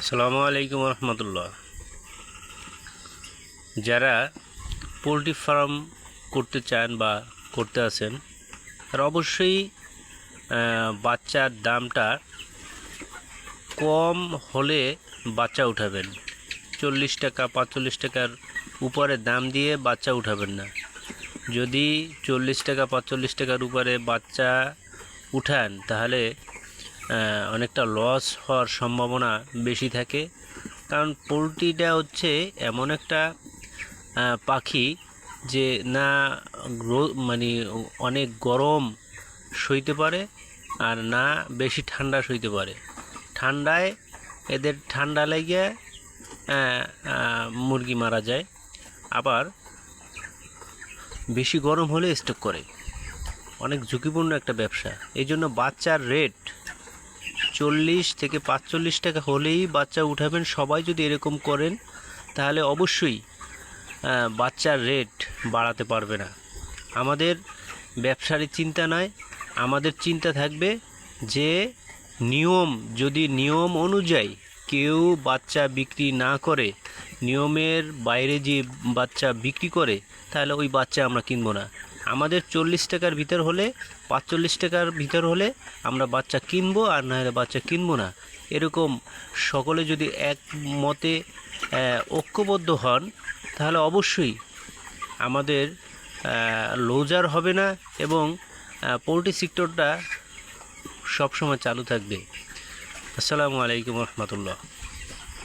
আসসালামু আলাইকুম রহমতুল্লাহ। যারা পোলট্রি ফার্ম করতে চান বা করতে আছেন তারা অবশ্যই বাচ্চার দামটা কম হলে বাচ্চা উঠাবেন। 40 টাকা 45 টাকার উপরে দাম দিয়ে বাচ্চা উঠাবেন না। যদি 40 টাকা 45 টাকার উপরে বাচ্চা উঠান তাহলে অনেকটা লস হওয়ার সম্ভাবনা বেশি থাকে। কারণ পোলট্রিটা হচ্ছে এমন একটা পাখি যে না মানে অনেক গরম সইতে পারে আর না বেশি ঠান্ডা সইতে পারে। ঠান্ডায় এদের ঠান্ডা লেগে মুরগি মারা যায়, আবার বেশি গরম হলে স্ট্রোক করে। অনেক ঝুঁকিপূর্ণ একটা ব্যবসা। এই জন্য বাচ্চার রেট 40 থেকে 45 টাকা হলেই বাচ্চা উঠাবেন। সবাই যদি এরকম করেন তাহলে অবশ্যই বাচ্চার রেট বাড়াতে পারবে না। আমাদের ব্যবসারই চিন্তা নয়, আমাদের চিন্তা থাকবে যে যদি নিয়ম অনুযায়ী কেউ বাচ্চা বিক্রি না করে, নিয়মের বাইরে যে বাচ্চা বিক্রি করে, তাহলে ওই বাচ্চা আমরা কিনবো না। আমাদের 40 টাকার ভিতর হলে 45 টাকার ভিতর হলে আমরা বাচ্চা কিনবো, আর না হলে বাচ্চা কিনবো না। এরকম সকলে যদি একমতে ঐক্যবদ্ধ হন তাহলে অবশ্যই আমাদের লুজার হবে না এবং পোলট্রি সেক্টরটা সবসময় চালু থাকবে। আসসালামু আলাইকুম রহমতুল্লাহ।